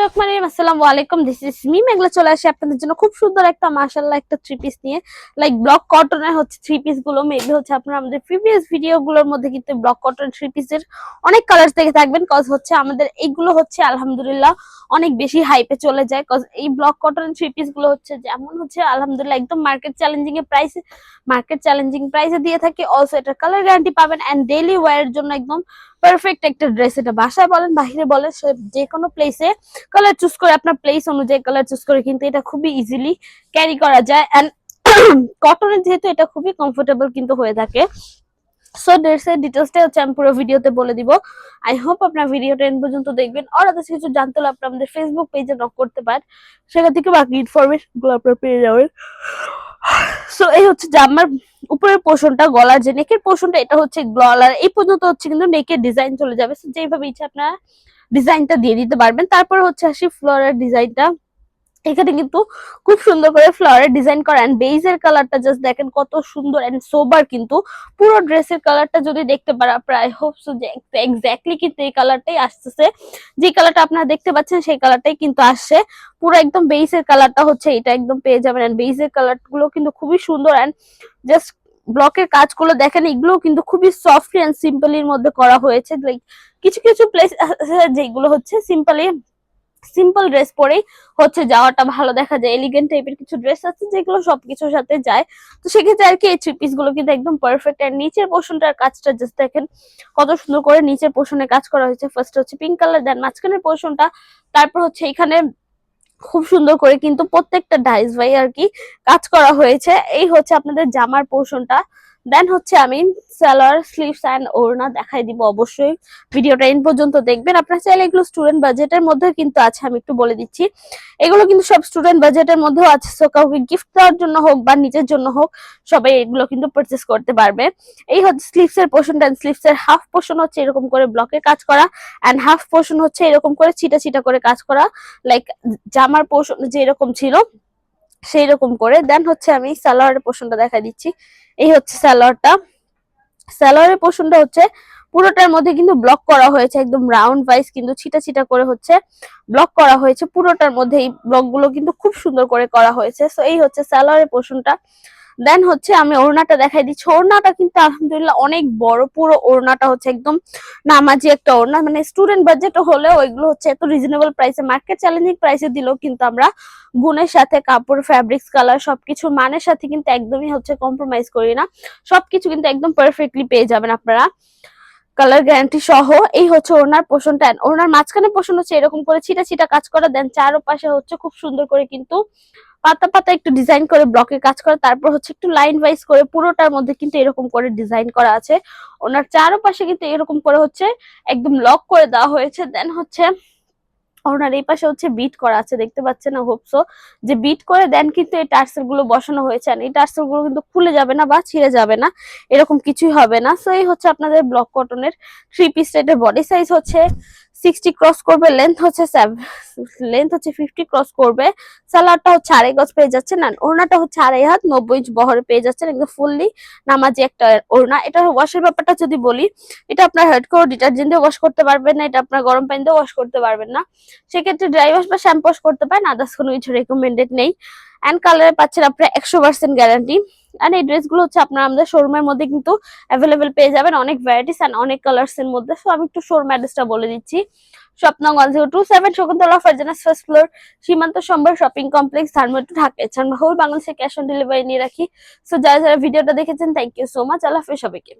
আসসালামু আলাইকুম, this is me মেঘলা। চলে আসে আপনাদের জন্য খুব সুন্দর একটা মাশাআল্লাহ একটা থ্রি পিস নিয়ে। লাইক ব্লক কটনের হচ্ছে থ্রি পিস গুলো মেবি হচ্ছে আপনারা আমাদের প্রিভিয়াস ভিডিও গুলোর মধ্যে কিন্তু ব্লক কটন থ্রি পিসের অনেক কালার থেকে থাকবেন, কজ হচ্ছে আমাদের এইগুলো হচ্ছে আলহামদুলিল্লাহ অনেক বেশি হাইপে চলে যায়। কজ এই ব্লক কটন থ্রি পিস গুলো হচ্ছে যেমন হচ্ছে আলহামদুলিল্লাহ একদম মার্কেট চ্যালেঞ্জিং প্রাইসে দিয়ে থাকে। অলসো এটা কালার গ্যারান্টি পাবেন এন্ড ডেইলি ওয়্যার এর জন্য একদম পারফেক্ট একটা ড্রেস। এটা বাসায় বলেন বাহিরে বলেন যে কোনো প্লেসে কালার চুজ করে আপনার প্লেস অনুযায়ী কালার চুজ করে কিন্তু এটা খুবই ইজিলি ক্যারি করা যায় এন্ড কটনের যেহেতু এটা খুবই কমফোর্টেবল কিন্তু হয়ে থাকে। সো ড্রেসের ডিটেলসটা হচ্ছে আমি পুরো ভিডিওতে বলে দিব। আই হোপ আপনার ভিডিওটা এন্ড পর্যন্ত দেখবেন। আর আদার্স কিছু জানতে হলে আপনি আমাদের ফেসবুক পেজে নক করতে পারেন, সেখান থেকে বাকি ইনফরমেশন গুলো আপনারা পেয়ে যাবেন। সো এই হচ্ছে জামার উপরের পোর্শনটা, গলার যে নেকের পোর্শনটা এটা হচ্ছে গলার এই পর্যন্ত হচ্ছে কিন্তু নেকের ডিজাইন চলে যাবে। সো যেভাবে ইচ্ছা আপনারা ডিজাইনটা দিয়ে দিতে পারবেন। তারপর হচ্ছে আসি ফ্লোরের ডিজাইনটা। এখানে কিন্তু খুব সুন্দর করে ফ্লাওয়ারের ডিজাইন করা এন্ড বেজের কালারটা জাস্ট দেখেন কত সুন্দর এন্ড সোবার। কিন্তু পুরো ড্রেসের কালারটা যদি দেখতে পারা প্রায় হোপ সো যে এক্স্যাক্টলি কিন্তু এই কালারটাই আসতেছে। যে কালারটা আপনারা দেখতে পাচ্ছেন সেই কালারটাই কিন্তু আসছে। পুরো একদম বেসের কালারটা হচ্ছে এটা একদম পেয়ে যাবেন এন্ড বেসের কালার গুলো কিন্তু খুবই সুন্দর এন্ড জাস্ট ব্লকের কাজগুলো দেখেন এগুলো কিন্তু খুবই সফট এন্ড সিম্পলির মধ্যে করা হয়েছে। লাইক কিছু কিছু প্লেস যেগুলো হচ্ছে সিম্পল ড্রেস পরেই হচ্ছে যাওয়াটা ভালো দেখা যায়, এলিগেন্ট টাইপের কিছু ড্রেস আছে যেগুলো সবকিছুর সাথে যায়। তো সেক্ষেত্রে আর কি এই থ্রি পিস গুলো কিন্তু একদম পারফেক্ট। আর নিচের পোর্শনটার কাজটা জাস্ট দেখেন কত সুন্দর করে নিচের পোর্শনে কাজ করা হয়েছে। ফার্স্ট হচ্ছে পিঙ্ক কালার, দেন মাঝখানের পোর্শনটা, তারপর হচ্ছে এখানে খুব সুন্দর করে কিন্তু প্রত্যেকটা ডাইস ভাই আর কি কাজ করা হয়েছে। এই হচ্ছে আপনাদের জামার পোর্শনটা। দেন হচ্ছে আমি সালোয়ার, স্লিভস এন্ড ওড়না দেখাই দিব। অবশ্যই ভিডিওটা এন্ড পর্যন্ত দেখবেন। আপনারা চাইলে এগুলো স্টুডেন্ট বাজেটের মধ্যে কিন্তু আছে, আমি একটু বলে দিচ্ছি। এগুলো কিন্তু সব স্টুডেন্ট বাজেটের মধ্যেও আছে। সো কাউকে গিফট দেওয়ার জন্য হোক বা নিজের জন্য হোক সবাই এগুলো কিন্তু পারচেস করতে পারবে। এই হচ্ছে স্লিভস এর পোর্শনটা। স্লিভস এর হাফ পোর্শন হচ্ছে এরকম করে ব্লকে কাজ করা এন্ড হাফ পোর্শন হচ্ছে এরকম করে ছিটা ছিটা করে কাজ করা, লাইক জামার পোর্শন যে এরকম ছিল সেই রকম করে। দেন হচ্ছে আমি সালোয়ারের পোর্শনটা দেখা দিচ্ছি। এই হচ্ছে সালোয়ারের পোর্শনটা হচ্ছে পুরোটার মধ্যে কিন্তু ব্লক করা হয়েছে, একদম রাউন্ড ওয়াইজ কিন্তু ছিটা ছিটা করে হচ্ছে ব্লক করা হয়েছে পুরোটার মধ্যে। এই ব্লক গুলো কিন্তু খুব সুন্দর করে করা হয়েছে। সো এই হচ্ছে সালোয়ারের পোর্শনটা। দেন হচ্ছে আমি ওড়নাটা দেখাই দিচ্ছি। ওড়নাটা কিন্তু আলহামদুলিল্লাহ অনেক বড়, পুরো ওড়নাটা হচ্ছে একদম নামাজি একটা ওড়না। মানে স্টুডেন্ট বাজেট হলেও ওইগুলো হচ্ছে এত রিজনেবল প্রাইসে, মার্কেট চ্যালেঞ্জিং প্রাইসে দিলেও কিন্তু আমরা গুণের সাথে কাপড়, ফ্যাব্রিক্স, কালার সবকিছু মানের সাথে কিন্তু একদমই হচ্ছে কম্প্রোমাইজ করি না। সবকিছু কিন্তু একদম পারফেক্টলি পেয়ে যাবেন আপনারা কালার গ্যারান্টি সহ। এই হচ্ছে ওড়নার পোর্শনটা। ওড়নার মাঝখানে পোর্শন হচ্ছে এরকম করে ছিটা ছিটা কাজ করা, দেন চারপাশে হচ্ছে খুব সুন্দর করে কিন্তু পাতা পাতা একটু ডিজাইন করে ব্লকে কাজ করা। তারপর হচ্ছে একটু লাইন ওয়াইজ করে পুরোটার মধ্যে কিন্তু এরকম করে ডিজাইন করা আছে। ওনার চারপাশে কিন্তু এরকম করে হচ্ছে একদম লক করে দেওয়া হয়েছে। দেন হচ্ছে ওনার এই পাশে হচ্ছে বিট করা আছে, দেখতে পাচ্ছেন না হোপসো যে বিট করে দেন কিন্তু এই টার্সেল গুলো বসানো হয়েছে। আর এই টার্সেল গুলো কিন্তু খুলে যাবে না বা ছিঁড়ে যাবে না, এরকম কিছুই হবে না। সো এই হচ্ছে আপনাদের ব্লক কটনের থ্রি পিস সেটের বডি সাইজ হচ্ছে 60 ক্রস করবে, লেন্থ হচ্ছে 50 ক্রস করবে। সালোয়ারটা হচ্ছে 2.5 গজ পেয়ে যাচ্ছেন, না ওড়নাটা হচ্ছে 2.5 হাত 90 ইঞ্চ বহরে পেয়ে যাচ্ছেন। একদম ফুললি নামাজি একটা ওড়না। এটা ওয়াশের ব্যাপারটা যদি বলি, এটা আপনার হেড করে ডিটারজেন্ট দিয়ে ওয়াশ করতে পারবেন না, এটা আপনার গরম পানি দিয়ে ওয়াশ করতে পারবেন না। সেক্ষেত্রে ড্রাই ওয়াশ বা শ্যাম্পু ওয়াশ করতে পারেন, আদার্স কোনো কিছু রেকমেন্ডেড নেই। এন্ড কালারে পাচ্ছেন আপনারা 100% গ্যারান্টি। আর এই ড্রেসগুলো হচ্ছে আপনারা আমাদের শোরুমের মধ্যে কিন্তু অ্যাভেলেবেল পেয়ে যাবেন, অনেক ভ্যারাইটিস এন্ড অনেক কালার্স এর মধ্যে। সো আমি একটু শোরুম অ্যাড্রেসটা বলে দিচ্ছি। স্বপ্নং 1027 শকুন্তলা ফারজানা ফার্স্ট ফ্লোর, সীমান্ত সম্বর শপিং কমপ্লেক্স, ধানমন্ডি, ঢাকা। এছাড়া হোল বাংলাদেশে ক্যাশ অন ডেলিভারি নিয়ে রাখি। সো যারা যারা ভিডিওটা দেখেছেন থ্যাংক ইউ সো মাচ। আল্লাহ হাফেজ সবাইকে।